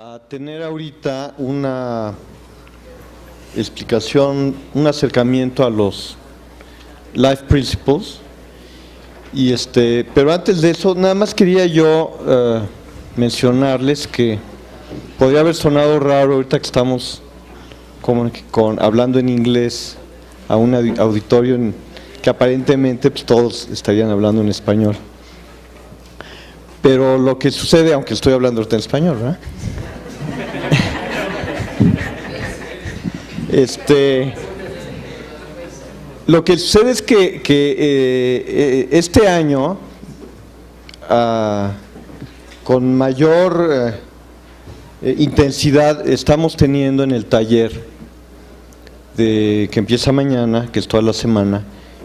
a tener ahorita una explicación, un acercamiento a los Life Principles. Y pero antes de eso, nada más quería yo mencionarles que podría haber sonado raro ahorita que estamos hablando en inglés a un auditorio que aparentemente pues, todos estarían hablando en español. Pero lo que sucede, aunque estoy hablando ahorita en español, ¿verdad? Lo que sucede es que este año, con mayor intensidad, estamos teniendo en el taller que empieza mañana, que es toda la semana,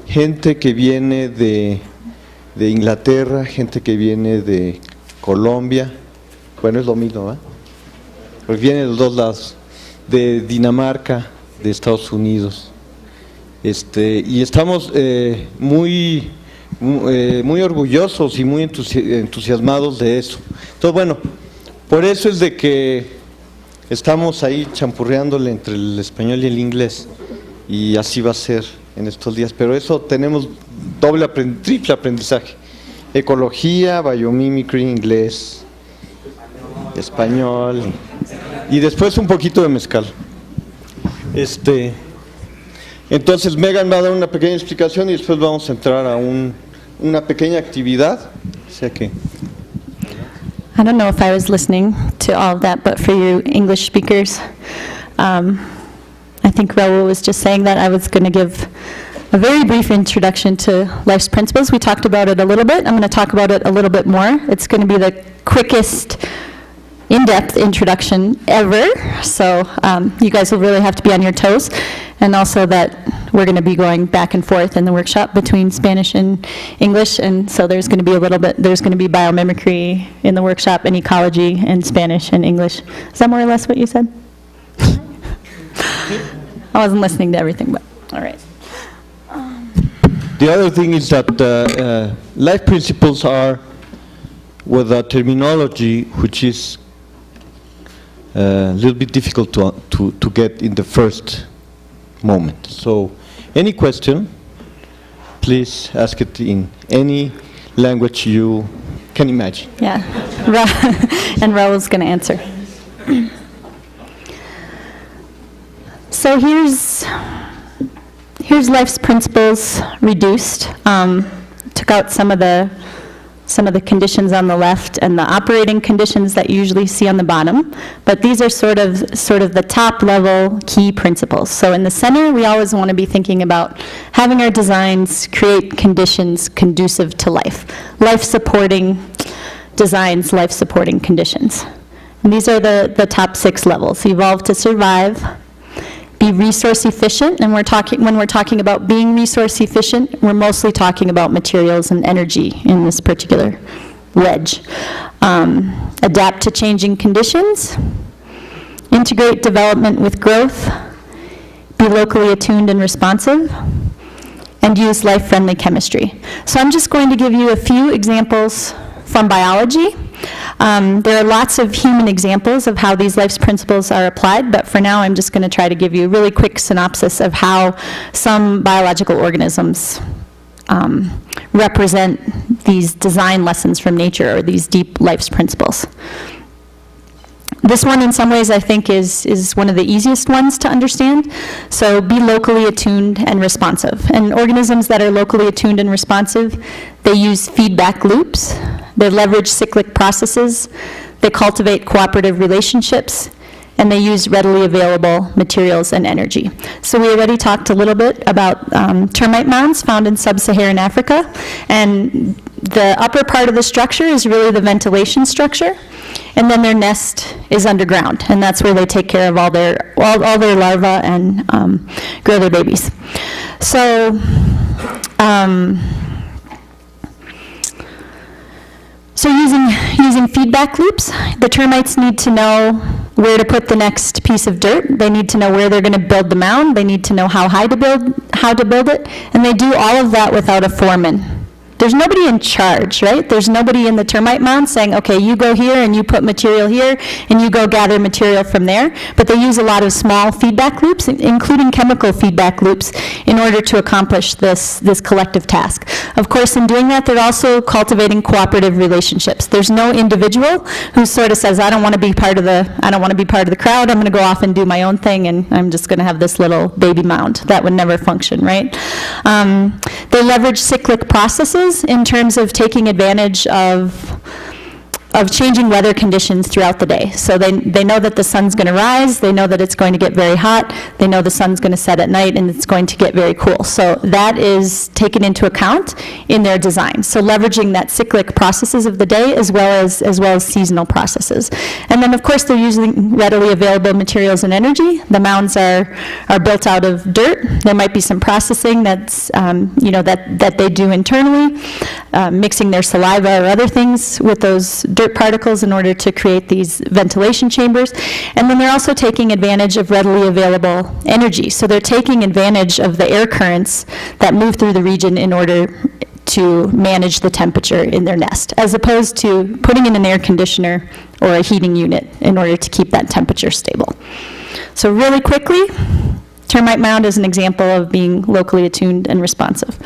gente que viene de Inglaterra, gente que viene de Colombia, bueno, es lo mismo, ¿verdad? Porque viene de los dos lados, de Dinamarca, de Estados Unidos, y estamos muy orgullosos y muy entusiasmados de eso. Entonces, bueno, por eso es de que estamos ahí champurreándole entre el español y el inglés, y así va a ser en estos días, pero eso tenemos triple aprendizaje: ecología, biomimicry, inglés, español y después un poquito de mezcal. Entonces Megan va a dar una pequeña explicación y después vamos a entrar a una pequeña actividad. O sea que I don't know if I was listening to all of that, but for you English speakers, I think Raul was just saying that I was going to give a very brief introduction to life's principles. We talked about it a little bit. I'm going to talk about it a little bit more. It's going to be the quickest in-depth introduction ever, so you guys will really have to be on your toes, and also that we're going to be going back and forth in the workshop between Spanish and English, and so there's going to be there's going to be biomimicry in the workshop, and ecology in Spanish and English. Is that more or less what you said? I wasn't listening to everything, but all right. The other thing is that life principles are with a terminology which is a little bit difficult to get in the first moment. So, any question, please ask it in any language you can imagine. Yeah, and Raul's going to answer. So here's life's principles reduced. Took out some of the conditions on the left and the operating conditions that you usually see on the bottom, but these are sort of the top level key principles. So in the center, we always want to be thinking about having our designs create conditions conducive to life supporting designs, life supporting conditions. And these are the top 6 levels: evolve to survive, be resource efficient, and when we're talking about being resource efficient, we're mostly talking about materials and energy in this particular wedge. Adapt to changing conditions, integrate development with growth, be locally attuned and responsive, and use life-friendly chemistry. So I'm just going to give you a few examples from biology. There are lots of human examples of how these life's principles are applied, but for now I'm just going to try to give you a really quick synopsis of how some biological organisms represent these design lessons from nature, or these deep life's principles. This one, in some ways, I think is one of the easiest ones to understand. So be locally attuned and responsive. And organisms that are locally attuned and responsive, they use feedback loops, they leverage cyclic processes, they cultivate cooperative relationships, and they use readily available materials and energy. So we already talked a little bit about termite mounds found in sub-Saharan Africa, and the upper part of the structure is really the ventilation structure, and then their nest is underground, and that's where they take care of all their larvae and grow their babies. So using feedback loops, the termites need to know where to put the next piece of dirt. They need to know where they're going to build the mound. They need to know how to build it, and they do all of that without a foreman. there's nobody in charge, right? There's nobody in the termite mound saying, okay, you go here and you put material here and you go gather material from there. But they use a lot of small feedback loops, including chemical feedback loops, in order to accomplish this collective task. Of course, in doing that, they're also cultivating cooperative relationships. There's no individual who sort of says, I don't want to be part of the crowd, I'm going to go off and do my own thing, and I'm just going to have this little baby mound. That would never function, right? They leverage cyclic processes in terms of taking advantage of changing weather conditions throughout the day. So they know that the sun's going to rise, they know that it's going to get very hot, they know the sun's going to set at night, and it's going to get very cool. So that is taken into account in their design. So leveraging that cyclic processes of the day as well as seasonal processes. And then, of course, they're using readily available materials and energy. The mounds are built out of dirt. There might be some processing that's, that they do internally, mixing their saliva or other things with those dirt particles in order to create these ventilation chambers. And then they're also taking advantage of readily available energy. So they're taking advantage of the air currents that move through the region in order to manage the temperature in their nest, as opposed to putting in an air conditioner or a heating unit in order to keep that temperature stable. So really quickly, termite mound is an example of being locally attuned and responsive.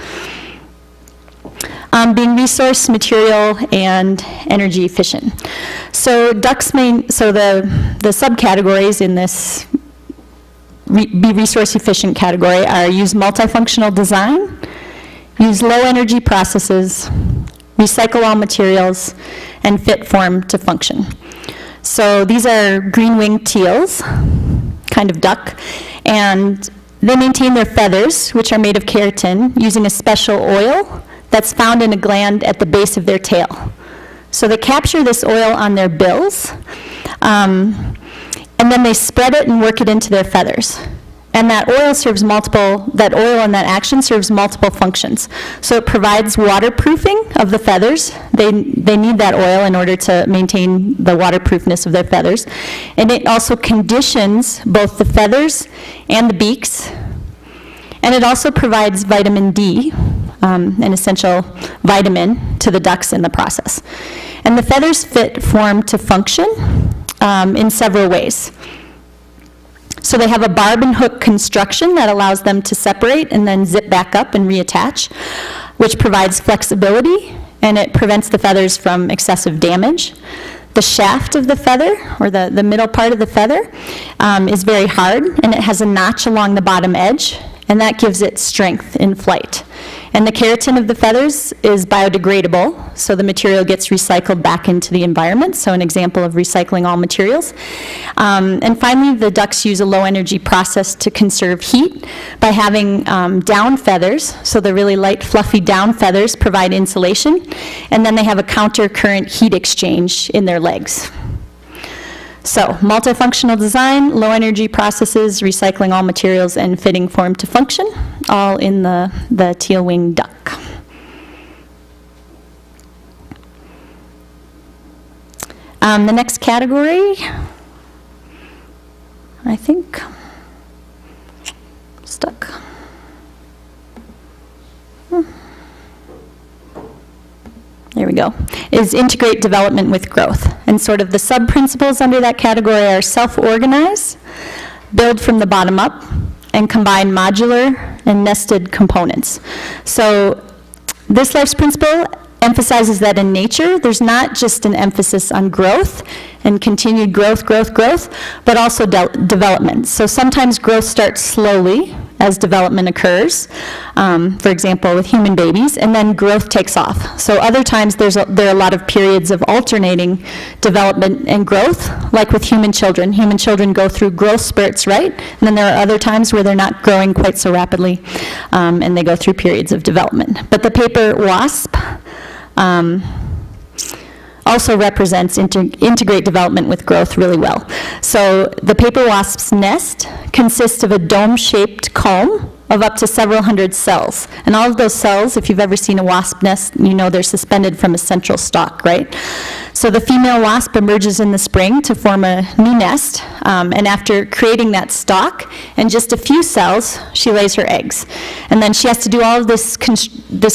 Being resource, material, and energy efficient. So ducks the subcategories in this be resource efficient category are use multifunctional design, use low energy processes, recycle all materials, and fit form to function. So these are green-winged teals, kind of duck, and they maintain their feathers, which are made of keratin, using a special oil that's found in a gland at the base of their tail. So they capture this oil on their bills, and then they spread it and work it into their feathers. And that oil and that action serves multiple functions. So it provides waterproofing of the feathers. They need that oil in order to maintain the waterproofness of their feathers. And it also conditions both the feathers and the beaks. And it also provides vitamin D, an essential vitamin to the ducks in the process. And the feathers fit form to function in several ways. So they have a barb and hook construction that allows them to separate and then zip back up and reattach, which provides flexibility, and it prevents the feathers from excessive damage. The shaft of the feather, or the middle part of the feather, is very hard, and it has a notch along the bottom edge, and that gives it strength in flight. And the keratin of the feathers is biodegradable, so the material gets recycled back into the environment, so an example of recycling all materials. And finally, the ducks use a low-energy process to conserve heat by having down feathers, so the really light, fluffy down feathers provide insulation, and then they have a counter-current heat exchange in their legs. So, multifunctional design, low-energy processes, recycling all materials, and fitting form to function, all in the teal-winged duck. The next category, I think, stuck. There we go, is integrate development with growth. And sort of the sub-principles under that category are self-organize, build from the bottom up, and combine modular and nested components. So this life's principle emphasizes that in nature, there's not just an emphasis on growth and continued growth, but also development. So sometimes growth starts slowly as development occurs, for example, with human babies, and then growth takes off. So other times there are a lot of periods of alternating development and growth, like with human children. Human children go through growth spurts, right? And then there are other times where they're not growing quite so rapidly, and they go through periods of development. But the paper wasp also represents integrate development with growth really well. So the paper wasp's nest consists of a dome-shaped comb of up to several hundred cells. And all of those cells, if you've ever seen a wasp nest, you know they're suspended from a central stalk, right? So the female wasp emerges in the spring to form a new nest And after creating that stalk and just a few cells, she lays her eggs. And then she has to do all of this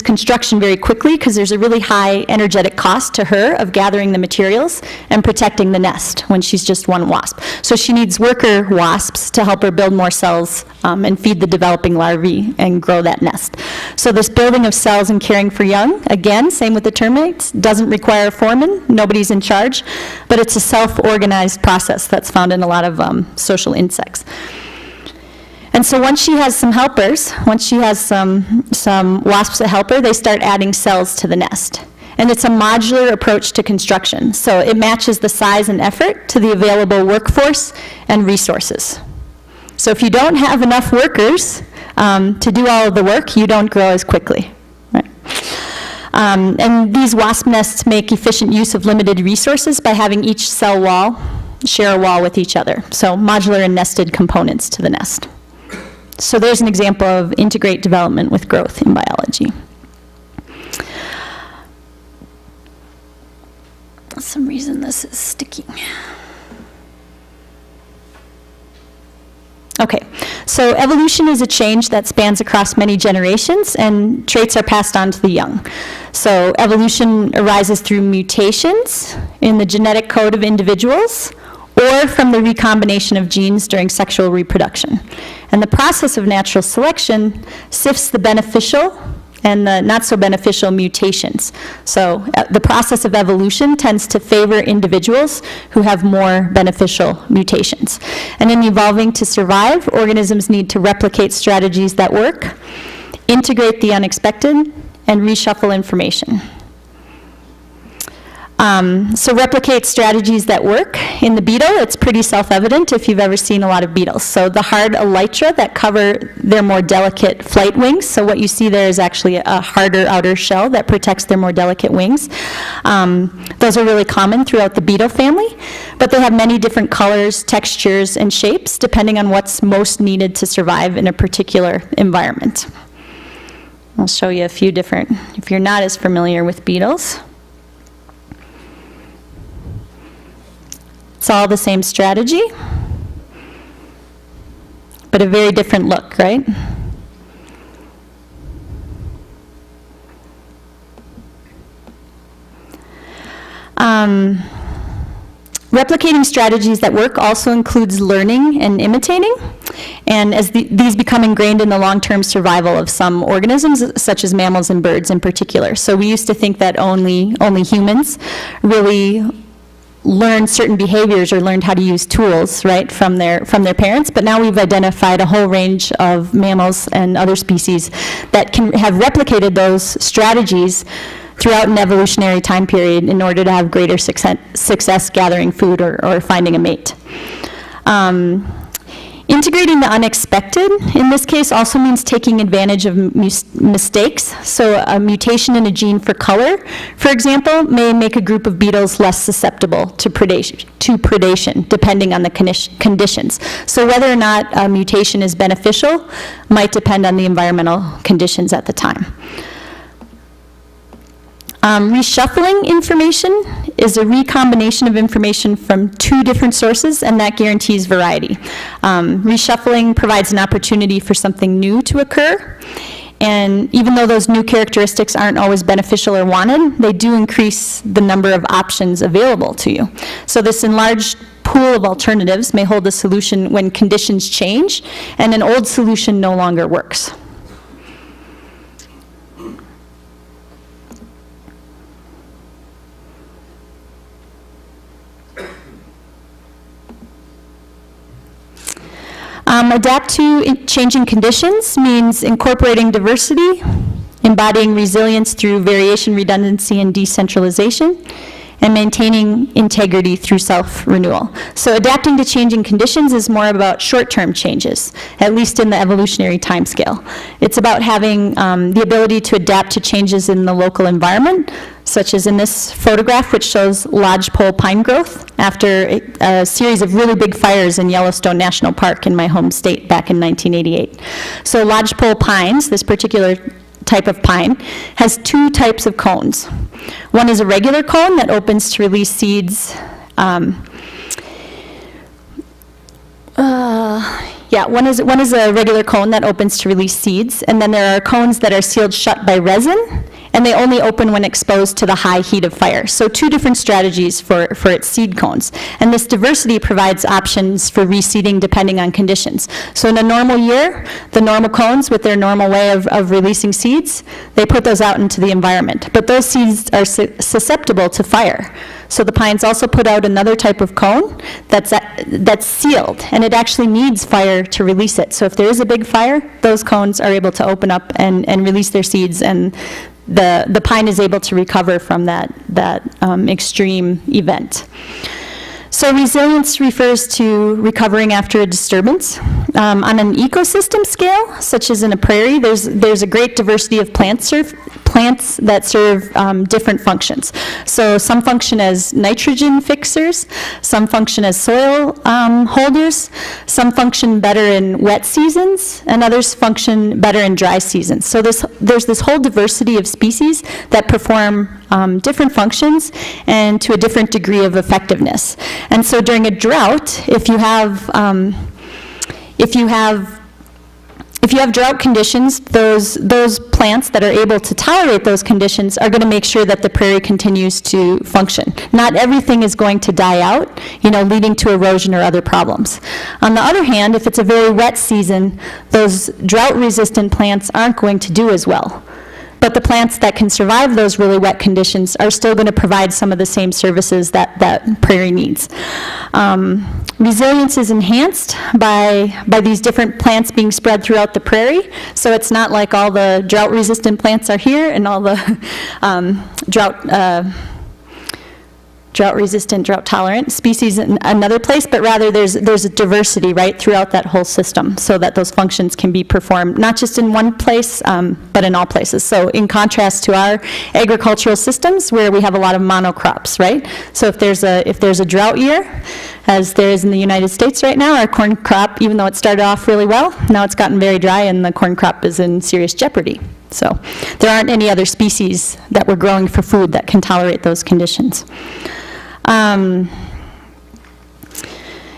construction very quickly because there's a really high energetic cost to her of gathering the materials and protecting the nest when she's just one wasp. So she needs worker wasps to help her build more cells and feed the developing larvae and grow that nest. So this building of cells and caring for young, again, same with the termites, doesn't require a foreman, nobody's in charge, but it's a self-organized process that's found in a lot of social insects. And so once she has some helpers, once she has some wasps to help her, they start adding cells to the nest. And it's a modular approach to construction. So it matches the size and effort to the available workforce and resources. So if you don't have enough workers to do all of the work, you don't grow as quickly. Right? And these wasp nests make efficient use of limited resources by having each cell wall share a wall with each other. So modular and nested components to the nest. So there's an example of integrate development with growth in biology. For some reason this is sticking. Okay, so evolution is a change that spans across many generations, and traits are passed on to the young. So evolution arises through mutations in the genetic code of individuals or from the recombination of genes during sexual reproduction. And the process of natural selection sifts the beneficial and the not so beneficial mutations. So the process of evolution tends to favor individuals who have more beneficial mutations. And in evolving to survive, organisms need to replicate strategies that work, integrate the unexpected, and reshuffle information. So replicate strategies that work. In the beetle, it's pretty self-evident if you've ever seen a lot of beetles. So the hard elytra that cover their more delicate flight wings, so what you see there is actually a harder outer shell that protects their more delicate wings. Those are really common throughout the beetle family, but they have many different colors, textures, and shapes depending on what's most needed to survive in a particular environment. I'll show you a few different, if you're not as familiar with beetles. It's all the same strategy, but a very different look, right? Replicating strategies that work also includes learning and imitating. And as these become ingrained in the long-term survival of some organisms, such as mammals and birds in particular. So we used to think that only humans really learned certain behaviors or learned how to use tools, right, from their parents, but now we've identified a whole range of mammals and other species that can have replicated those strategies throughout an evolutionary time period in order to have greater success gathering food or finding a mate. Integrating the unexpected, in this case, also means taking advantage of mistakes. So a mutation in a gene for color, for example, may make a group of beetles less susceptible to predation, depending on the conditions. So whether or not a mutation is beneficial might depend on the environmental conditions at the time. Reshuffling information is a recombination of information from two different sources, and that guarantees variety. Reshuffling provides an opportunity for something new to occur, and even though those new characteristics aren't always beneficial or wanted, they do increase the number of options available to you. So this enlarged pool of alternatives may hold a solution when conditions change, and an old solution no longer works. Adapt to changing conditions means incorporating diversity, embodying resilience through variation, redundancy, and decentralization, and maintaining integrity through self-renewal. So adapting to changing conditions is more about short-term changes, at least in the evolutionary timescale. It's about having the ability to adapt to changes in the local environment, such as in this photograph, which shows lodgepole pine growth after a series of really big fires in Yellowstone National Park in my home state back in 1988. So lodgepole pines, this particular type of pine, has two types of cones. One is a regular cone that opens to release seeds Yeah, one is a regular cone that opens to release seeds, and then there are cones that are sealed shut by resin, and they only open when exposed to the high heat of fire. So 2 different strategies for its seed cones. And this diversity provides options for reseeding depending on conditions. So in a normal year, the normal cones with their normal way of releasing seeds, they put those out into the environment. But those seeds are susceptible to fire. So the pines also put out another type of cone that's sealed, and it actually needs fire to release it. So if there is a big fire, those cones are able to open up and release their seeds, and the pine is able to recover from that extreme event. So resilience refers to recovering after a disturbance. On an ecosystem scale, such as in a prairie, there's a great diversity of plants that serve different functions. So some function as nitrogen fixers, some function as soil holders, some function better in wet seasons, and others function better in dry seasons. So there's this whole diversity of species that perform different functions and to a different degree of effectiveness. And so during a drought, if you have drought conditions, those plants that are able to tolerate those conditions are going to make sure that the prairie continues to function. Not everything is going to die out, leading to erosion or other problems. On the other hand, if it's a very wet season, those drought-resistant plants aren't going to do as well. But the plants that can survive those really wet conditions are still going to provide some of the same services that prairie needs. Resilience is enhanced by these different plants being spread throughout the prairie. So it's not like all the drought-resistant plants are here and all the drought-resistant, drought-tolerant species in another place, but rather there's a diversity right throughout that whole system so that those functions can be performed not just in one place, but in all places. So in contrast to our agricultural systems where we have a lot of monocrops, right? So if there's a drought year, as there is in the United States right now, our corn crop, even though it started off really well, now it's gotten very dry and the corn crop is in serious jeopardy. So there aren't any other species that we're growing for food that can tolerate those conditions.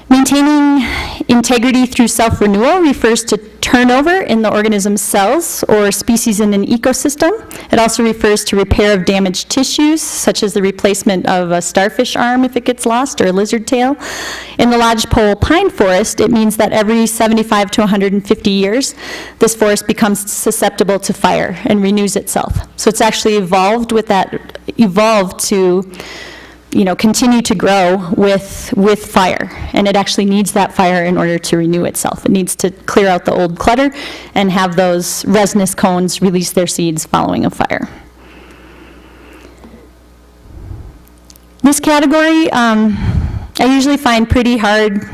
Maintaining integrity through self-renewal refers to turnover in the organism's cells or species in an ecosystem. It also refers to repair of damaged tissues, such as the replacement of a starfish arm if it gets lost, or a lizard tail. In the lodgepole pine forest, it means that every 75 to 150 years, this forest becomes susceptible to fire and renews itself. So it's actually evolved to continue to grow with fire. And it actually needs that fire in order to renew itself. It needs to clear out the old clutter and have those resinous cones release their seeds following a fire. This category, I usually find pretty hard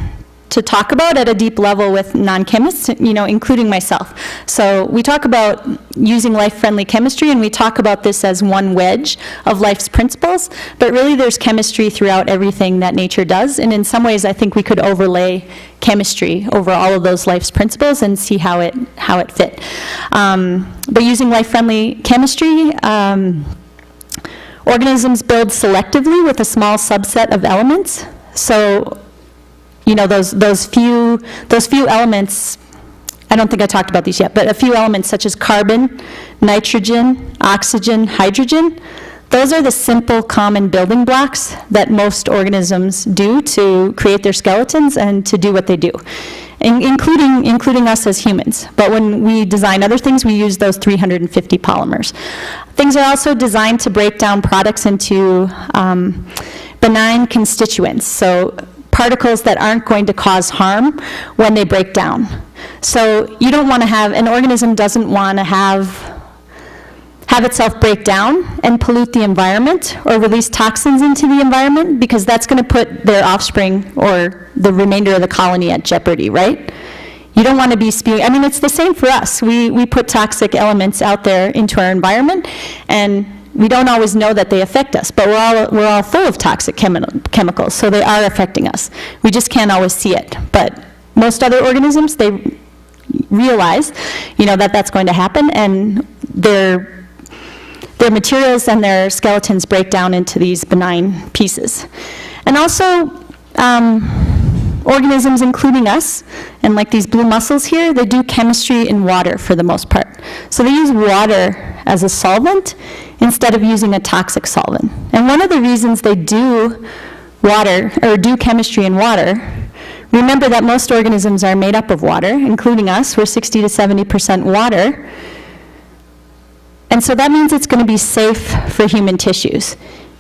to talk about at a deep level with non-chemists, including myself. So we talk about using life-friendly chemistry, and we talk about this as one wedge of life's principles, but really there's chemistry throughout everything that nature does, and in some ways I think we could overlay chemistry over all of those life's principles and see how it fit. But using life-friendly chemistry, organisms build selectively with a small subset of elements. So those few elements, I don't think I talked about these yet, but a few elements such as carbon, nitrogen, oxygen, hydrogen, those are the simple common building blocks that most organisms do to create their skeletons and to do what they do, including us as humans. But when we design other things, we use those 350 polymers. Things are also designed to break down products into benign constituents. So particles that aren't going to cause harm when they break down. So you don't want to an organism doesn't want to have itself break down and pollute the environment or release toxins into the environment, because that's going to put their offspring or the remainder of the colony at jeopardy, right? You don't want to be spewing. It's the same for us. We put toxic elements out there into our environment, and we don't always know that they affect us, but we're all full of toxic chemicals, so they are affecting us. We just can't always see it. But most other organisms, they realize, that that's going to happen, and their materials and their skeletons break down into these benign pieces. And also, organisms, including us, and like these blue mussels here, they do chemistry in water for the most part. So they use water as a solvent instead of using a toxic solvent. And one of the reasons they do water, or do chemistry in water, remember that most organisms are made up of water, including us. We're 60 to 70% water. And so that means it's going to be safe for human tissues.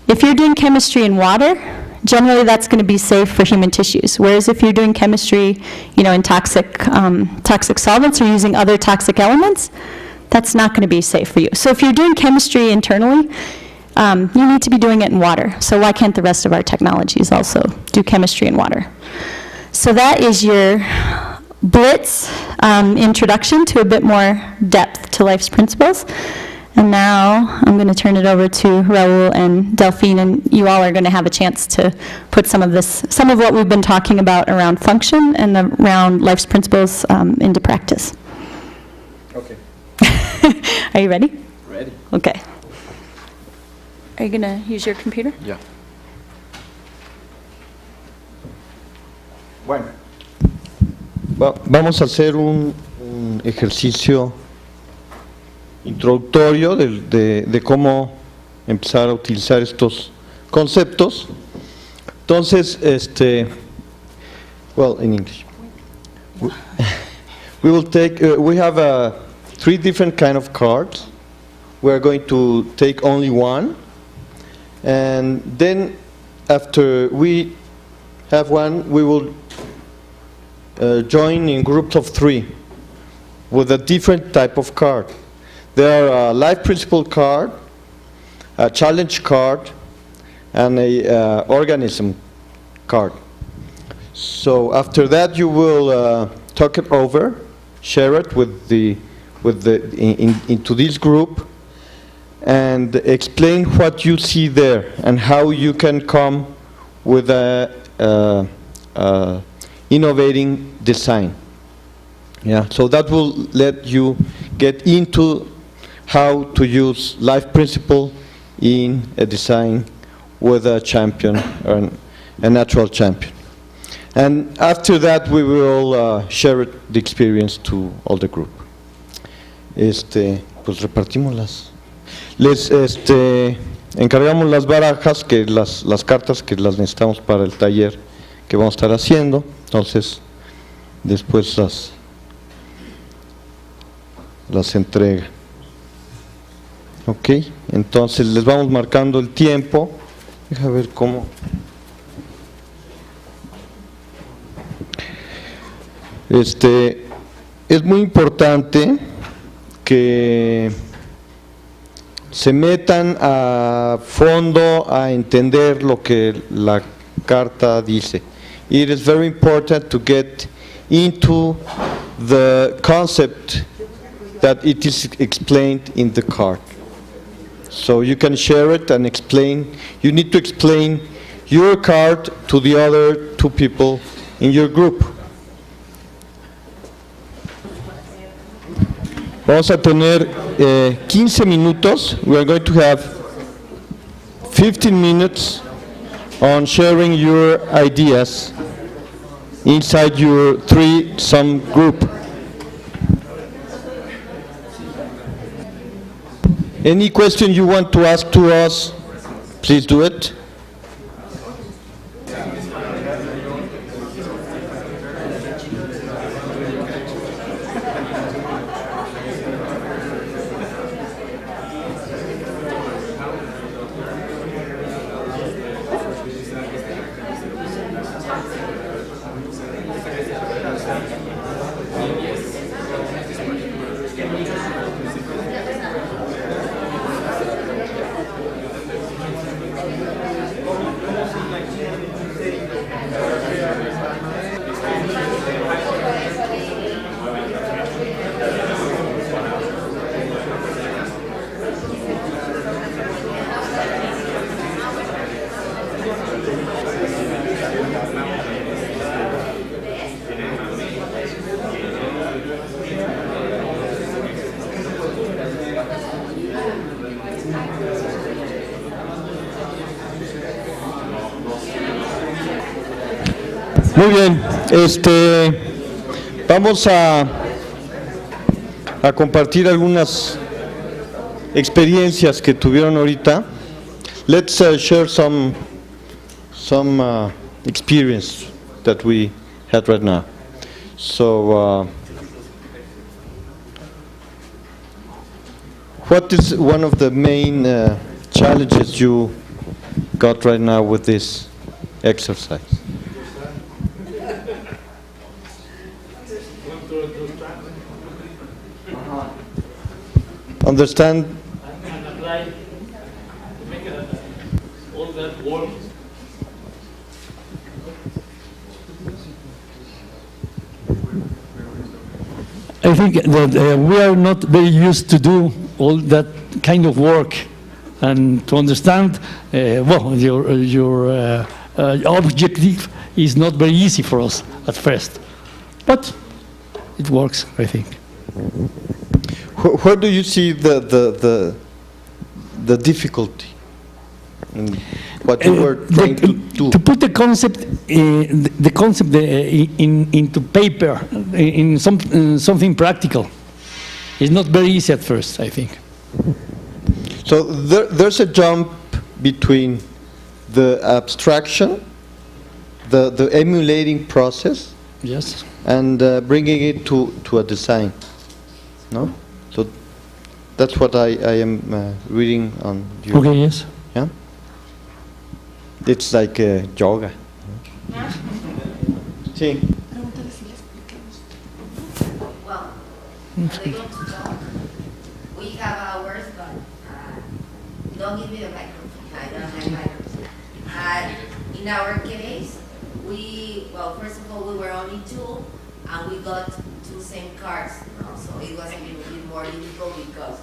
If you're doing chemistry in water, generally that's going to be safe for human tissues. Whereas if you're doing chemistry, in toxic solvents or using other toxic elements, that's not going to be safe for you. So if you're doing chemistry internally, you need to be doing it in water. So why can't the rest of our technologies also do chemistry in water? So that is your blitz introduction to a bit more depth to life's principles. And now I'm going to turn it over to Raul and Delphine, and you all are going to have a chance to put some of what we've been talking about around function and around life's principles into practice. Okay. Are you ready? Ready. Okay. Are you going to use your computer? Yeah. Bueno, vamos a hacer un ejercicio introductorio de cómo empezar a utilizar estos conceptos. Entonces, well, in English, we will take. We have 3 different kind of cards. We are going to take only one, and then after we have one, we will join in groups of 3 with a different type of card. There are a life principle card, a challenge card, and a organism card. So after that, you will talk it over, share it into this group, and explain what you see there and how you can come with a innovating design. Yeah, so that will let you get into how to use life principle in a design with a champion, or a natural champion. And after that, we will share the experience to all the group. Pues repartimos les encargamos las barajas, que las cartas que las necesitamos para el taller que vamos a estar haciendo. Entonces, después las entrega. Ok, entonces les vamos marcando el tiempo. Deja ver cómo. Es muy importante que se metan a fondo a entender lo que la carta dice. It is very important to get into the concept that it is explained in the card. So you can share it and explain. You need to explain your card to the other 2 people in your group. Vamos a tener 15 minutos. We are going to have 15 minutes on sharing your ideas inside your 3-some group. Any question you want to ask to us, please do it. Muy bien, vamos a compartir algunas experiencias que tuvieron ahorita. Let's share some experience that we had right now. So, what is one of the main challenges you got right now with this exercise? Understand? And apply to make all that work. I think that we are not very used to do all that kind of work, and to understand, well, your objective is not very easy for us at first, but it works, I think. Where do you see the difficulty in what you were trying to do? To put the concept into paper, in something practical, is not very easy at first, I think. So there's a jump between the abstraction, the emulating process, Yes. and bringing it to a design. No? So that's what I am reading on you. Okay, yes. Yeah? It's like yoga. Sí. Well, they want to talk. We have ours, but don't give me the microphone. I don't have microphone. In our case, well, first of all, we were only two, and we got two same cards. So it was a little bit more difficult because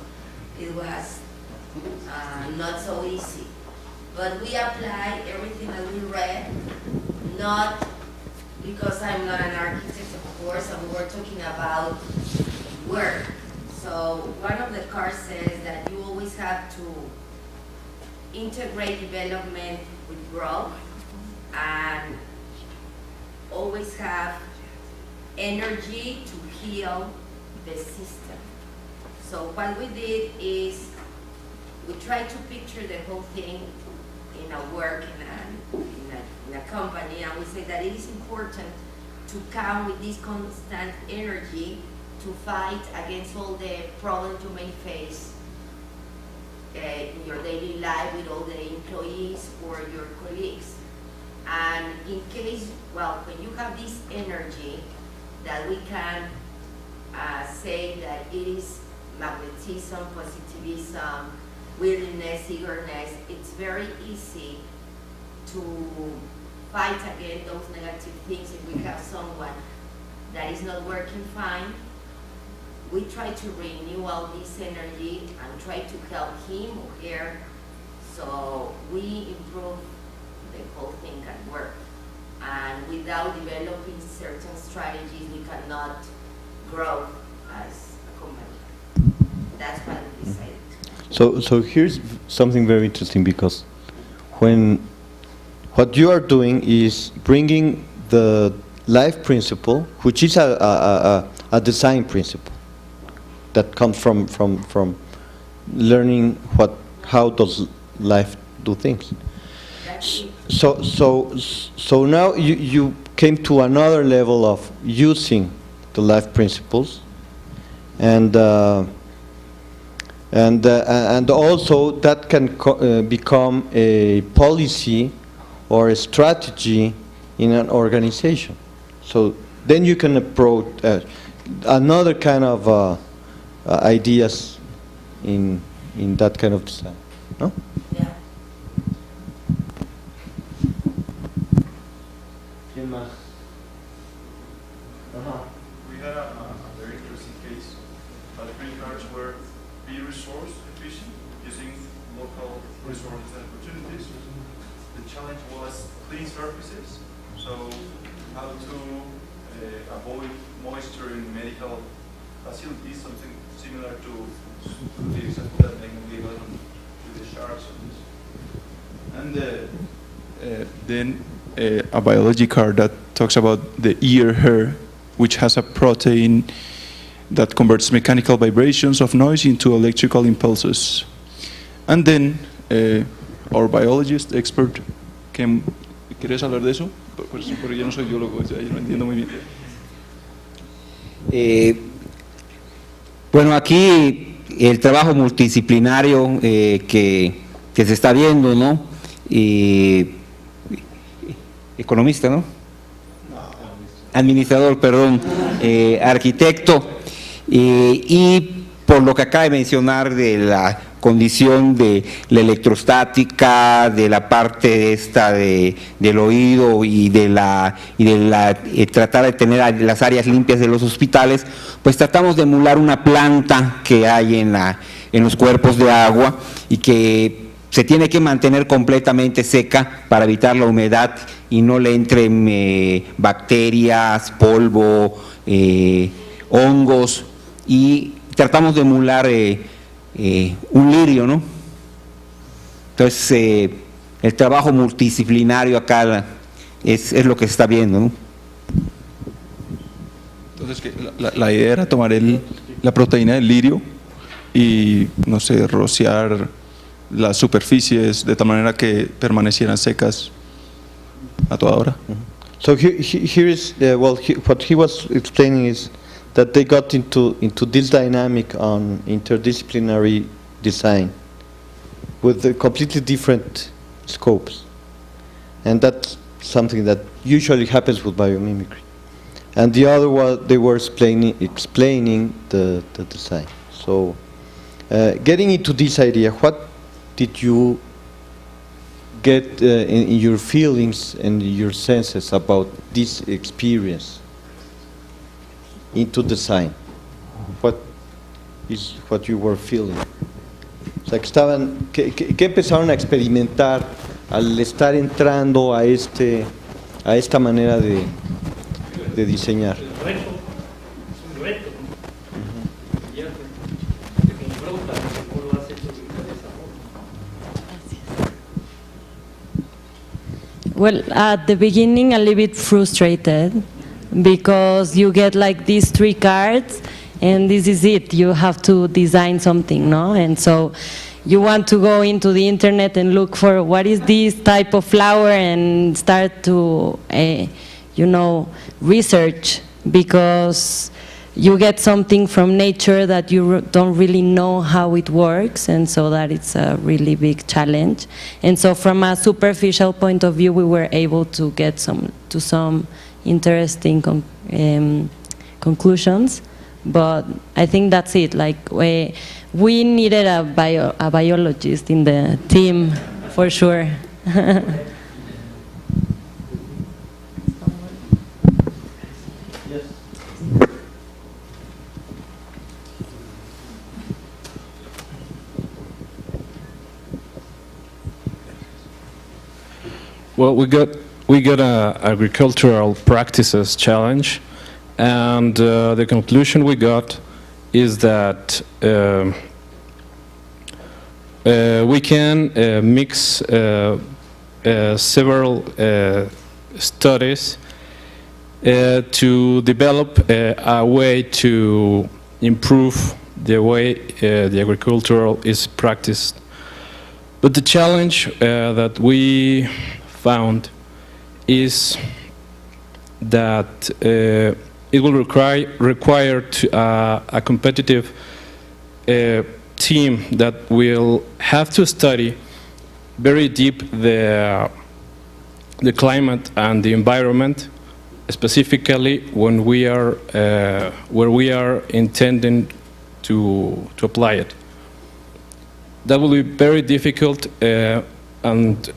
it was not so easy. But we applied everything that we read, not because I'm not an architect, of course, and we were talking about work. So one of the cards says that you always have to integrate development with growth and always have energy to heal the system. So what we did is we tried to picture the whole thing in a work, in a company, and we say that it is important to come with this constant energy to fight against all the problems you may face in your daily life with all the employees or your colleagues. And in case, well, when you have this energy, that we can say that it is magnetism, positivism, willingness, eagerness, it's very easy to fight against those negative things. If we have someone that is not working fine, we try to renew all this energy and try to help him or her, so we improve the whole thing can work. And without developing certain strategies, we cannot grow as a company. That's why we decided. So here's something very interesting, because what you are doing is bringing the life principle, which is a design principle that comes from learning how does life do things. So now you came to another level of using the life principles, and also that can become a policy or a strategy in an organization. So then you can approach another kind of ideas in that kind of design. No? Yeah. We had a very interesting case. The three cards were be resource efficient using local resources and opportunities. The challenge was clean surfaces, so how to avoid moisture in medical facilities, something similar to the example that Megan gave us with the sharks. And then a biology card that talks about the ear hair, which has a protein that converts mechanical vibrations of noise into electrical impulses. And then our biologist expert came. ¿Quieres hablar de eso? Porque yo no soy biólogo, yo no entiendo muy bien. Bueno, aquí el trabajo multidisciplinario que se está viendo, ¿no? Economista, ¿no? Administrador, perdón, arquitecto, y por lo que acaba de mencionar de la condición de la electrostática, de la parte esta del oído y de la tratar de tener las áreas limpias de los hospitales, pues tratamos de emular una planta que hay en los cuerpos de agua y que se tiene que mantener completamente seca para evitar la humedad y no le entren bacterias, polvo, hongos, y tratamos de emular un lirio, ¿no? Entonces, el trabajo multidisciplinario acá es lo que se está viendo, ¿no? Entonces, la idea era tomar la proteína del lirio y, no sé, rociar las superficies de tal manera que permanecieran secas a toda hora. So here is, what he was explaining is that they got into this dynamic on interdisciplinary design with completely different scopes. And that's something that usually happens with biomimicry. And the other was they were explaining the design. So getting into this idea, what did you get in your feelings and your senses about this experience into design? What is what you were feeling? O sea, ¿qué empezaron a experimentar al estar entrando a esta manera de diseñar? Well, at the beginning, a little bit frustrated because you get like these 3 cards and this is it. You have to design something, no? And so you want to go into the internet and look for what is this type of flower and start to, research, because you get something from nature that you don't really know how it works, and so that it's a really big challenge. And so from a superficial point of view, we were able to get some interesting conclusions, but I think that's it. Like we needed a biologist in the team, for sure. Well, we got a agricultural practices challenge, and the conclusion we got is that we can mix several studies to develop a way to improve the way the agricultural is practiced. But the challenge that we found is that it will require a competitive team that will have to study very deep the climate and the environment, specifically when we are where we are intending to apply it. That will be very difficult, and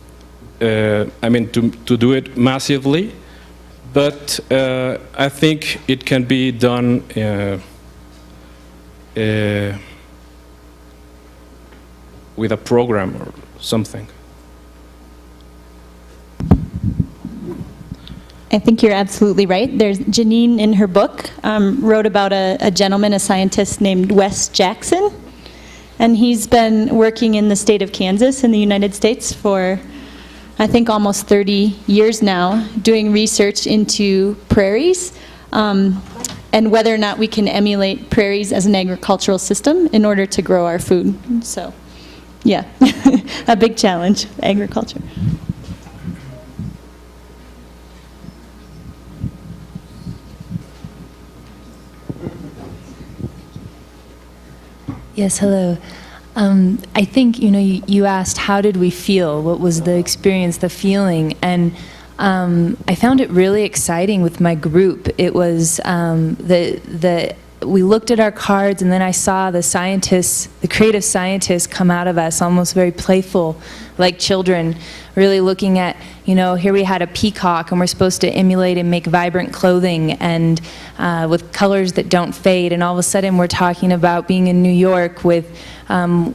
I mean to do it massively, but I think it can be done with a program or something. I think you're absolutely right. There's Janine in her book wrote about a gentleman, a scientist named Wes Jackson, and he's been working in the state of Kansas in the United States for I think, almost 30 years now, doing research into prairies and whether or not we can emulate prairies as an agricultural system in order to grow our food. So, yeah, a big challenge, agriculture. Yes, hello. I think, you asked how did we feel, what was the experience, the feeling, and I found it really exciting with my group. It was we looked at our cards, and then I saw the scientists, the creative scientists come out of us, almost very playful, like children, really looking at, here we had a peacock, and we're supposed to emulate and make vibrant clothing and with colors that don't fade, and all of a sudden we're talking about being in New York with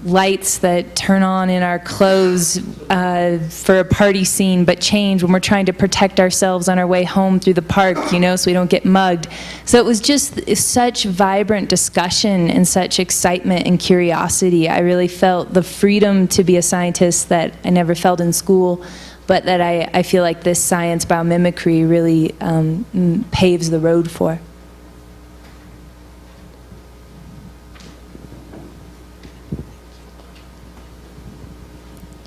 lights that turn on in our clothes for a party scene, but change when we're trying to protect ourselves on our way home through the park, so we don't get mugged. So it was just such vibrant discussion and such excitement and curiosity. I really felt the freedom to be a scientist that I never felt in school, but that I feel like this science, biomimicry, really paves the road for.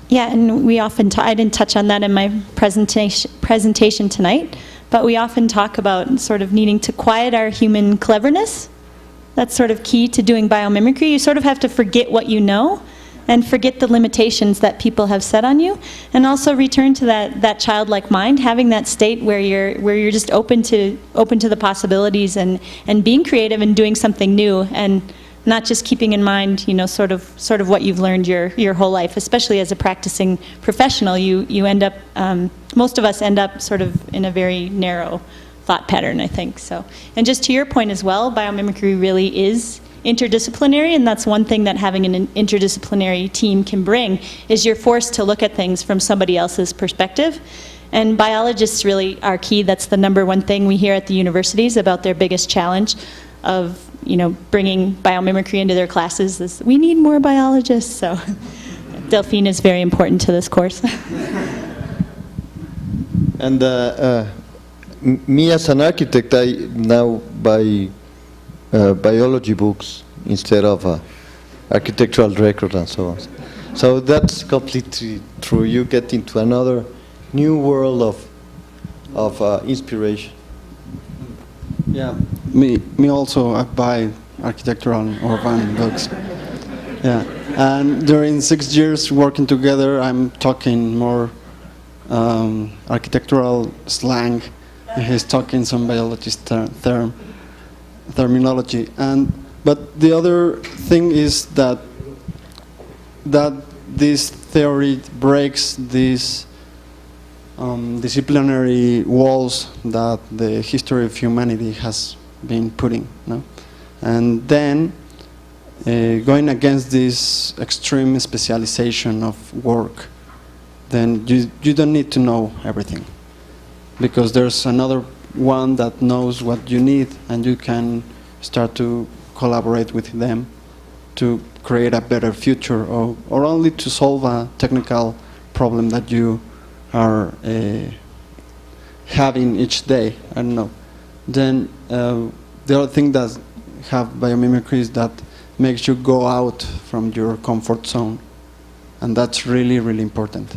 Yeah, and we often I didn't touch on that in my presentation tonight, but we often talk about sort of needing to quiet our human cleverness. That's sort of key to doing biomimicry. You sort of have to forget what you know and forget the limitations that people have set on you, and also return to that childlike mind, having that state where you're just open to the possibilities and being creative and doing something new, and not just keeping in mind, sort of what you've learned your whole life. Especially as a practicing professional, you end up, most of us end up sort of in a very narrow thought pattern, I think. So, and just to your point as well, biomimicry really is interdisciplinary, and that's one thing that having an interdisciplinary team can bring, is you're forced to look at things from somebody else's perspective. And biologists really are key. That's the number one thing we hear at the universities about their biggest challenge of bringing biomimicry into their classes is we need more biologists. So Delphine is very important to this course. And me as an architect, I now buy biology books instead of architectural record and so on. So that's completely true. You get into another new world of inspiration. Yeah, me also. I buy architectural urban books. Yeah, and during 6 years working together, I'm talking more architectural slang. He's talking some biologist terminology. But the other thing is that this theory breaks these disciplinary walls that the history of humanity has been putting, and then going against this extreme specialization of work, then you don't need to know everything, because there's another one that knows what you need, and you can start to collaborate with them to create a better future, or only to solve a technical problem that you are having each day. I don't know. Then the other thing that have biomimicry is that makes you go out from your comfort zone, and that's really, really important,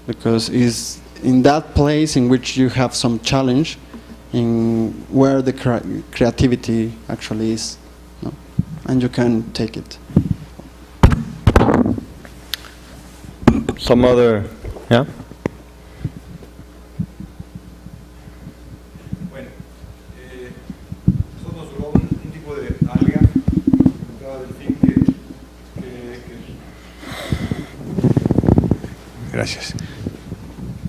because it's in that place in which you have some challenge in where the creativity actually is, and you can take it. Some other, yeah? Gracias.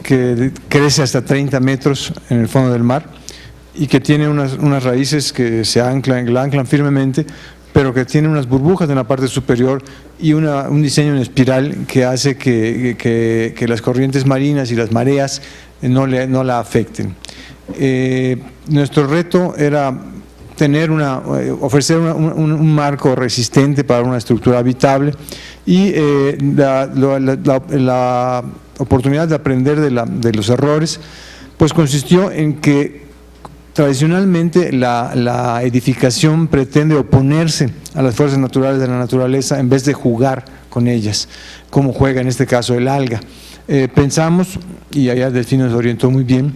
Que crece hasta 30 metros en el fondo del mar y que tiene unas raíces que se anclan firmemente, pero que tiene unas burbujas en la parte superior y un diseño en espiral que hace que las corrientes marinas y las mareas no la afecten. Nuestro reto era ofrecer un marco resistente para una estructura habitable, y oportunidad de aprender de los errores, pues consistió en que tradicionalmente la edificación pretende oponerse a las fuerzas naturales de la naturaleza en vez de jugar con ellas, como juega en este caso el alga. Pensamos, y allá Delfino nos orientó muy bien,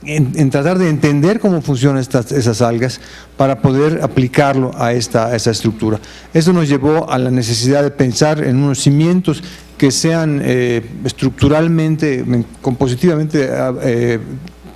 en tratar de entender cómo funcionan esas algas para poder aplicarlo a esa estructura. Eso nos llevó a la necesidad de pensar en unos cimientos que sean estructuralmente, compositivamente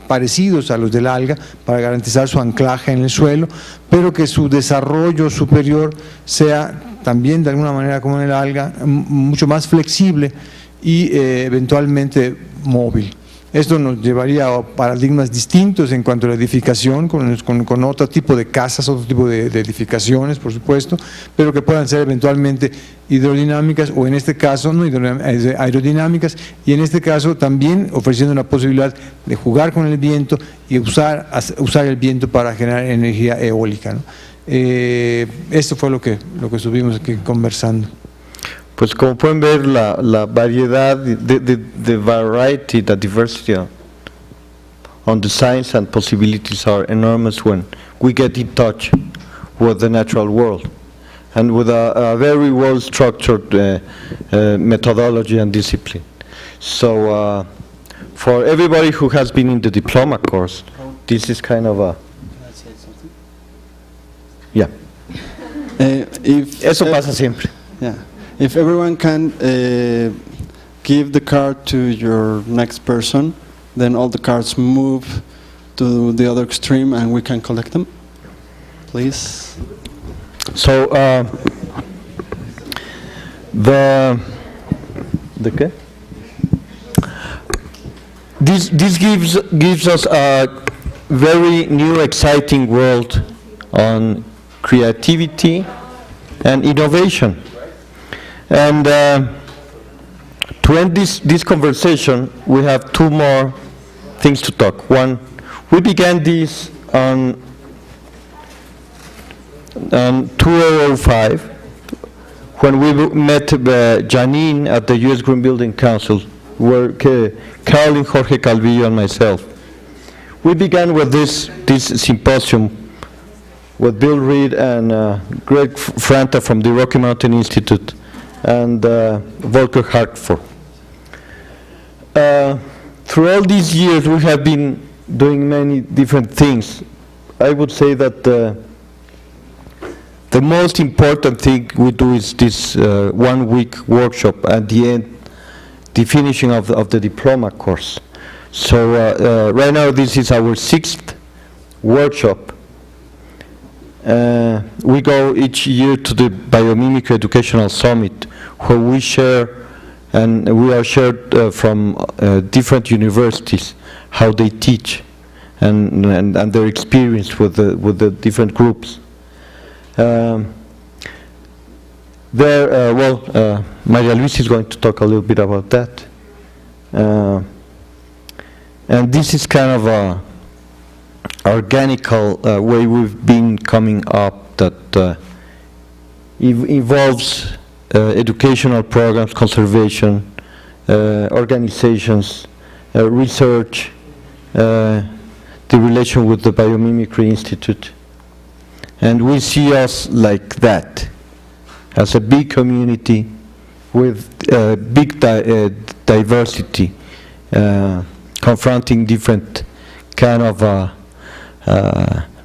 parecidos a los del alga para garantizar su anclaje en el suelo, pero que su desarrollo superior sea también de alguna manera como en el alga, mucho más flexible y eventualmente móvil. Esto nos llevaría a paradigmas distintos en cuanto a la edificación, con otro tipo de casas, otro tipo de edificaciones, por supuesto, pero que puedan ser eventualmente hidrodinámicas o en este caso no aerodinámicas, y en este caso también ofreciendo la posibilidad de jugar con el viento y usar el viento para generar energía eólica, ¿no? Esto fue lo que estuvimos aquí conversando. Pues como pueden ver, la variedad, the variety, the diversity on the science and possibilities are enormous when we get in touch with the natural world and with a very well-structured methodology and discipline. So for everybody who has been in the diploma course, this is kind of a... Can I say something? Yeah. Eso pasa siempre. Yeah. If everyone can give the card to your next person, then all the cards move to the other extreme and we can collect them, please. So the okay. This gives us a very new, exciting world on creativity and innovation. And to end this conversation, we have two more things to talk. One, we began this on 2005 when we met Janine at the U.S. Green Building Council, where Caroline, Jorge Calvillo, and myself. We began with this symposium with Bill Reed and Greg Franta from the Rocky Mountain Institute and Volker Hartford. Through all these years, we have been doing many different things. I would say that the most important thing we do is this 1 week workshop at the end, the finishing of the diploma course. So right now this is our 6th workshop. We go each year to the Biomimicry Educational Summit, where we share, and we are shared from different universities, how they teach and their experience with the different groups. Maria Luisa is going to talk a little bit about that. And this is kind of a organical way we've been coming up that involves educational programs, conservation, organizations, research, the relation with the Biomimicry Institute. And we see us like that, as a big community with big diversity, confronting different kind of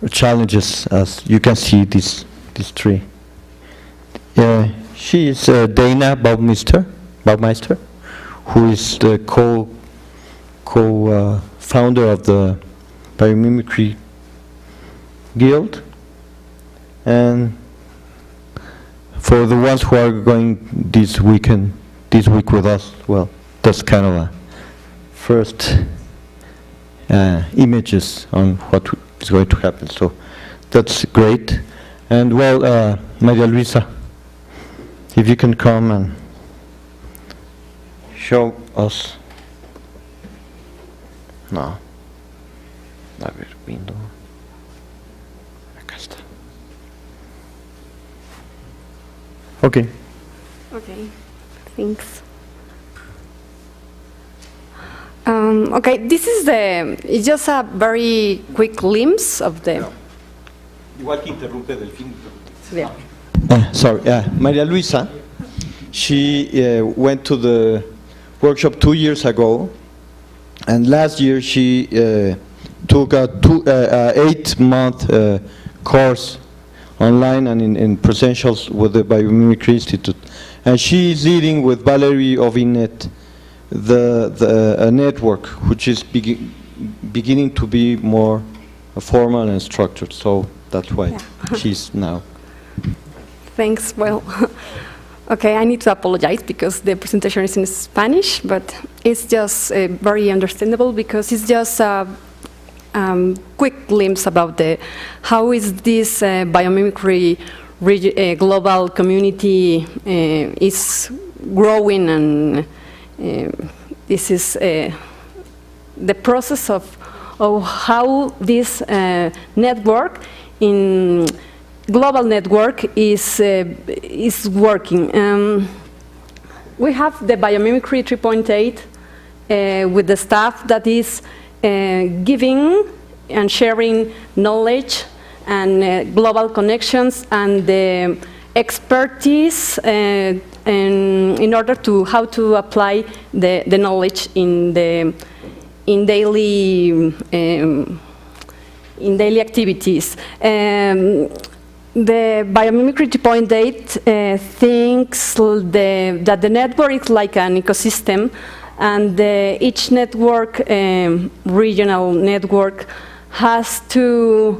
challenges, as you can see this tree. She is Dana Baumeister, who is the co-founder of the Biomimicry Guild. And for the ones who are going this week with us, well, that's kind of a first images on what is going to happen. So that's great. And well, Maria Luisa, if you can come and show us. No. A ver, window. Acá está. Okay. Okay, thanks. Okay, this is it's just a very quick glimpse of the... Igual que interrumpe Delfín. Yeah. Sorry, Maria Luisa, she went to the workshop 2 years ago, and last year she took a 8-month course online and in presentials with the Biomimicry Institute. And she is leading with Valerie Ovinet a network which is beginning to be more formal and structured. So that's why she's now. Thanks. Well, okay, I need to apologize because the presentation is in Spanish, but it's just very understandable because it's just a quick glimpse about how is this biomimicry global community is growing, and this is the process of how this network global network is working. We have the Biomimicry 3.8 with the staff that is giving and sharing knowledge and global connections and the expertise in order to how to apply the knowledge in daily activities. The Biomimicry 2.8 thinks that the network is like an ecosystem, and each network, regional network, has to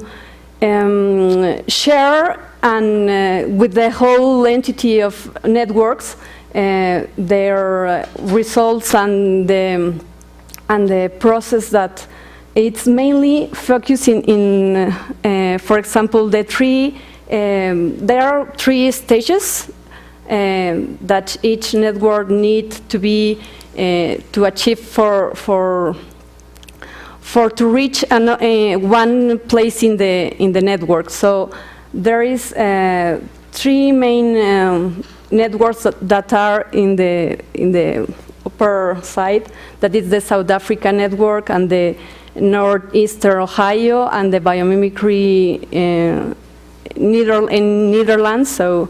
share and with the whole entity of networks their results and the process that it's mainly focusing in, for example, there are 3 stages that each network needs to be to achieve to reach one place in the network. So there is 3 main networks that are in the upper side. That is the South Africa network and the Northeastern Ohio and the Biomimicry in Netherlands. So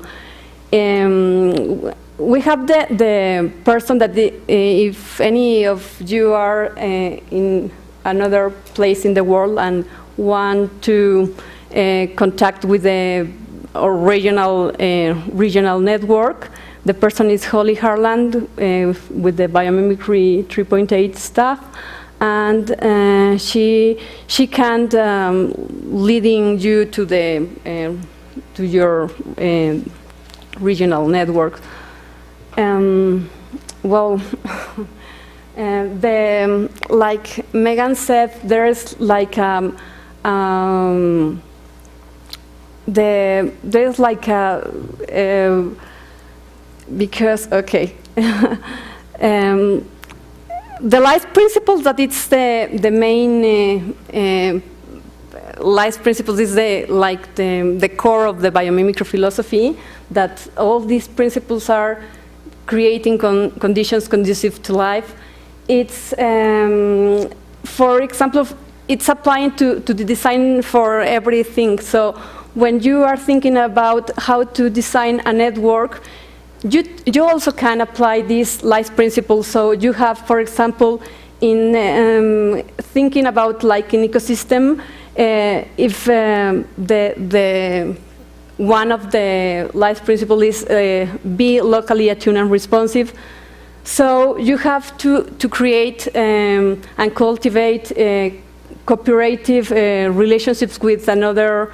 we have the person that if any of you are in another place in the world and want to contact with the regional network, the person is Holly Harland with the Biomimicry 3.8 staff, and she can leading you to your regional network. Well, like Megan said, there's like there's like because okay. The life principles that it's the main life principles is the core of the biomimicry philosophy, that all these principles are creating conditions conducive to life. It's for example, it's applying to the design for everything. So when you are thinking about how to design a network, you also can apply these life principles. So you have, for example, in thinking about like an ecosystem, if the one of the life principles is be locally attuned and responsive. So you have to create and cultivate cooperative relationships with another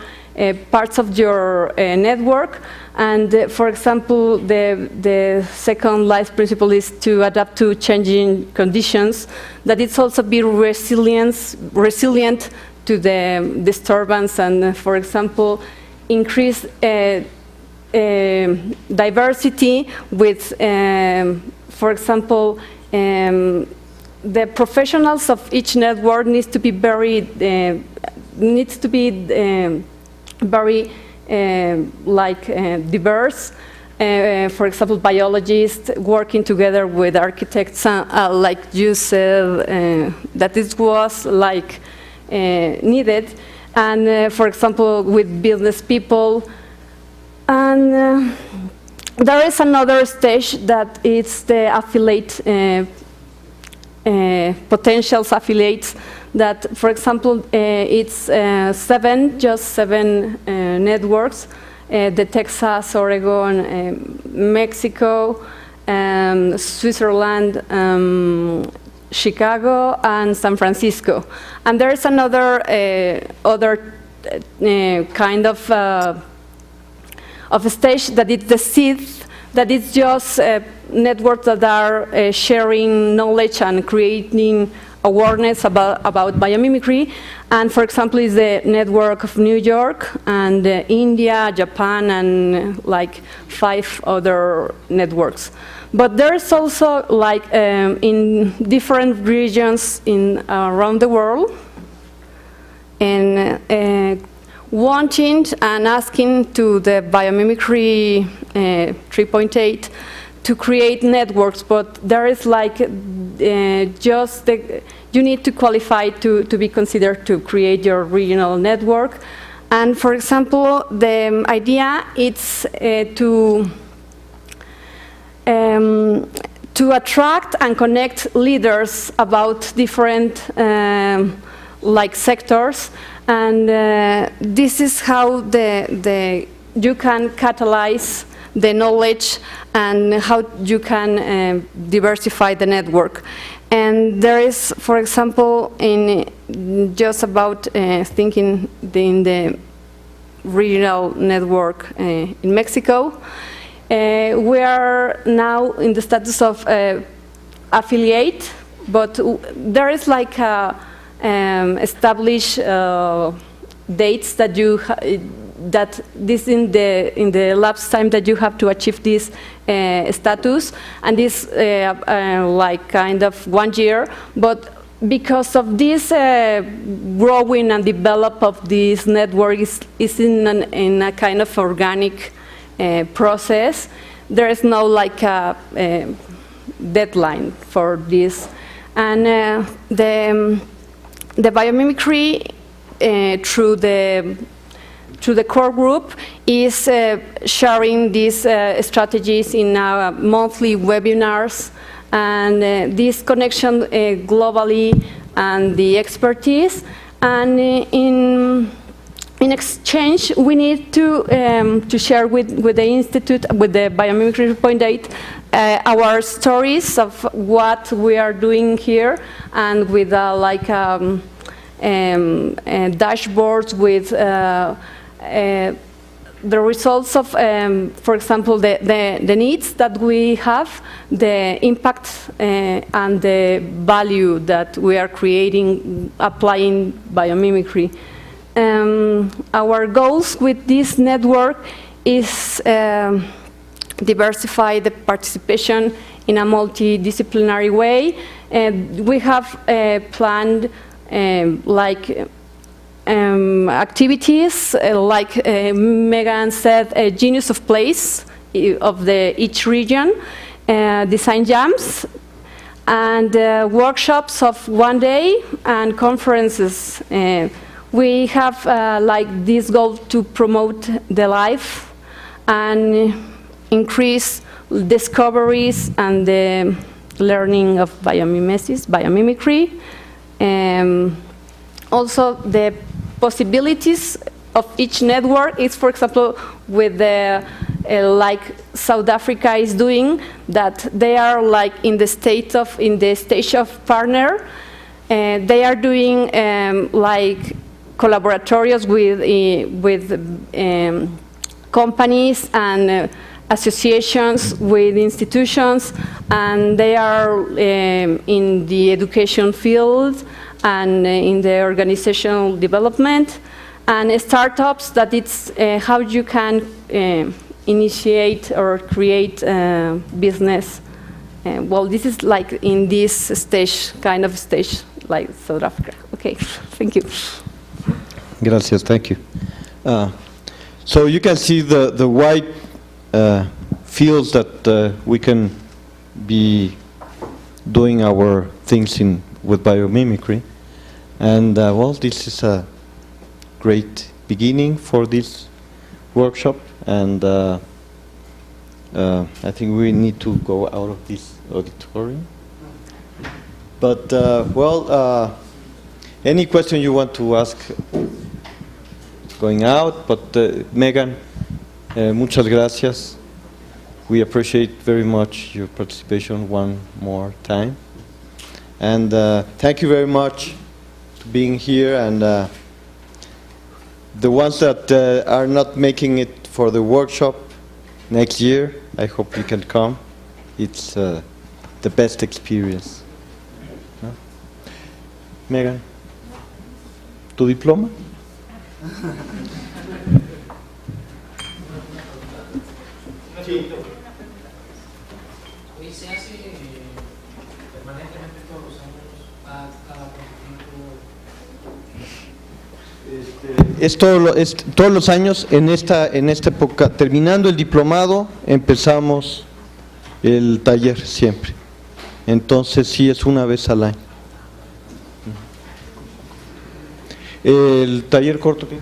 parts of your network. And for example, the second life principle is to adapt to changing conditions, that it's also be resilient to the disturbance, and for example, increase diversity with, for example, the professionals of each network needs to be very diverse, for example, biologists working together with architects, like you said, that this was like needed, and for example, with business people. And there is another stage that is the affiliate, potentials affiliates, that, for example, it's just seven networks, the Texas, Oregon, Mexico, Switzerland, Chicago, and San Francisco. And there's another other kind of a stage that is the seed, that is just networks that are sharing knowledge and creating awareness about biomimicry. And for example, is the network of New York and India, Japan, and like 5 other networks. But there's also like in different regions around the world, and wanting and asking to the Biomimicry 3.8 to create networks, but there is like you need to qualify to be considered to create your regional network. And for example, the idea is to attract and connect leaders about different like sectors, and this is how you can catalyze the knowledge and how you can diversify the network. And there is, for example, just about thinking in the regional network in Mexico, we are now in the status of affiliate, but there is like established dates that this in the elapsed time that you have to achieve this status, and this like kind of 1 year. But because of this growing and develop of this network is in a kind of organic process, there is no like a deadline for this. And the biomimicry through the core group is sharing these strategies in our monthly webinars, and this connection globally and the expertise. And in exchange, we need to share with the Institute, with the Biomimicry 3.8, our stories of what we are doing here, and with like dashboards with the results of, for example, the needs that we have, the impact and the value that we are creating, applying biomimicry. Our goals with this network is diversify the participation in a multidisciplinary way. We have planned like activities, like Megan said, a genius of place of each region, design jams, and workshops of 1 day, and conferences. We have like this goal to promote the life and increase discoveries and the learning of biomimicry. Also, the possibilities of each network is, for example, with the like South Africa is doing, that they are like in the stage of partner. They are doing like collaboratorios with companies and associations, with institutions, and they are in the education field and in the organizational development, and startups, that it's how you can initiate or create business. Well, this is like in this stage, kind of stage, like South Africa. Okay, thank you. Gracias, thank you. So you can see the white feels that we can be doing our things with biomimicry. And well, this is a great beginning for this workshop, and I think we need to go out of this auditorium. But well, any question you want to ask going out, but Megan, muchas gracias. We appreciate very much your participation one more time. And thank you very much for being here. And the ones that are not making it for the workshop next year, I hope you can come. It's the best experience. ¿No? Megan, ¿tu diploma? Sí. Hoy se hace permanentemente todos los años, cada cuánto tiempo. Es todos los años en esta época, terminando el diplomado, empezamos el taller siempre. Entonces sí es una vez al año. El taller corto, ¿qué?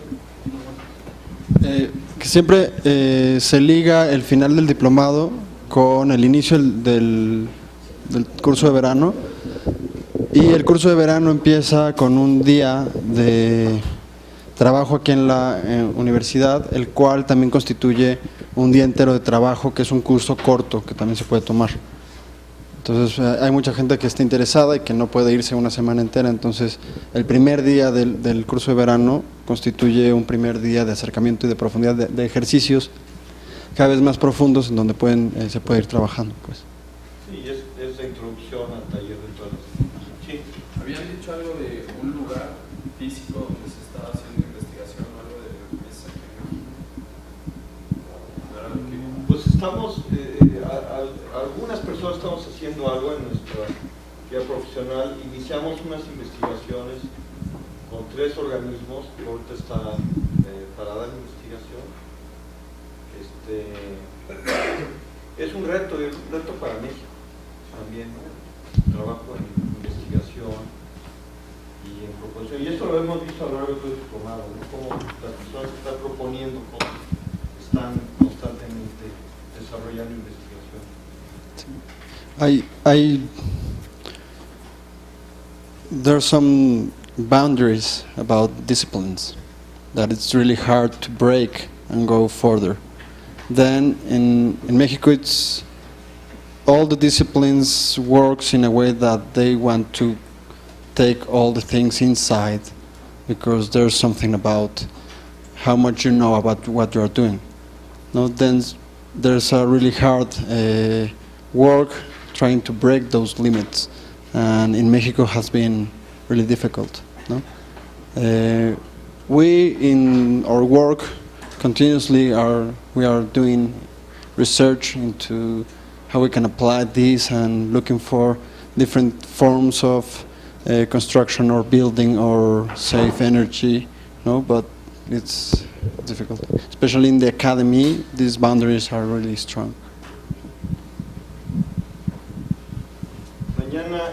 Que siempre se liga el final del diplomado con el inicio del curso de verano, y el curso de verano empieza con un día de trabajo aquí en la universidad, el cual también constituye un día entero de trabajo, que es un curso corto que también se puede tomar. Entonces hay mucha gente que está interesada y que no puede irse una semana entera, entonces el primer día del curso de verano constituye un primer día de acercamiento y de profundidad de ejercicios cada vez más profundos en donde se puede ir trabajando. Pues. Sí, es la introducción al taller de todas las... Sí. Habían dicho algo de un lugar físico donde se estaba haciendo investigación o algo de esa que... Pues estamos, algunas personas estamos haciendo algo en nuestra guía profesional. Iniciamos unas investigaciones con 3 organismos que ahorita están para dar investigación. Es un reto para México también, ¿no? Trabajo en investigación y en proposición. Y esto lo hemos visto a lo largo de todo el diplomado, ¿no? Cómo las personas que están proponiendo cosas están constantemente desarrollando investigación. There are some boundaries about disciplines that it's really hard to break and go further. Then in Mexico, it's all the disciplines works in a way that they want to take all the things inside, because there's something about how much you know about what you are doing. No, then there's a really hard work trying to break those limits, and in Mexico has been really difficult. No? We in our work continuously we are doing research into how we can apply this and looking for different forms of construction or building or save energy. No, but it's difficult, especially in the academy. These boundaries are really strong. Mañana,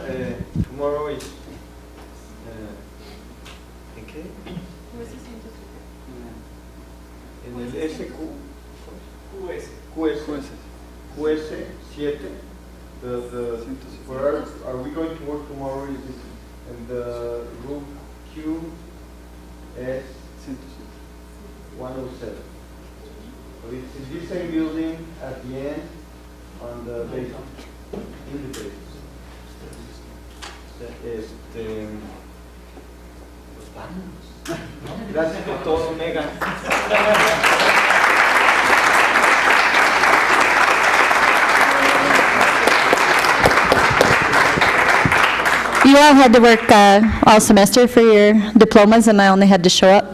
tomorrow is ¿en qué? En el QS 7. Where are we going to work tomorrow? Is it in the room QS 107. So it's in this same building at the end on the basement, in the basement. Pues vámonos. Gracias por todo, Megan. You all had to work all semester for your diplomas, and I only had to show up.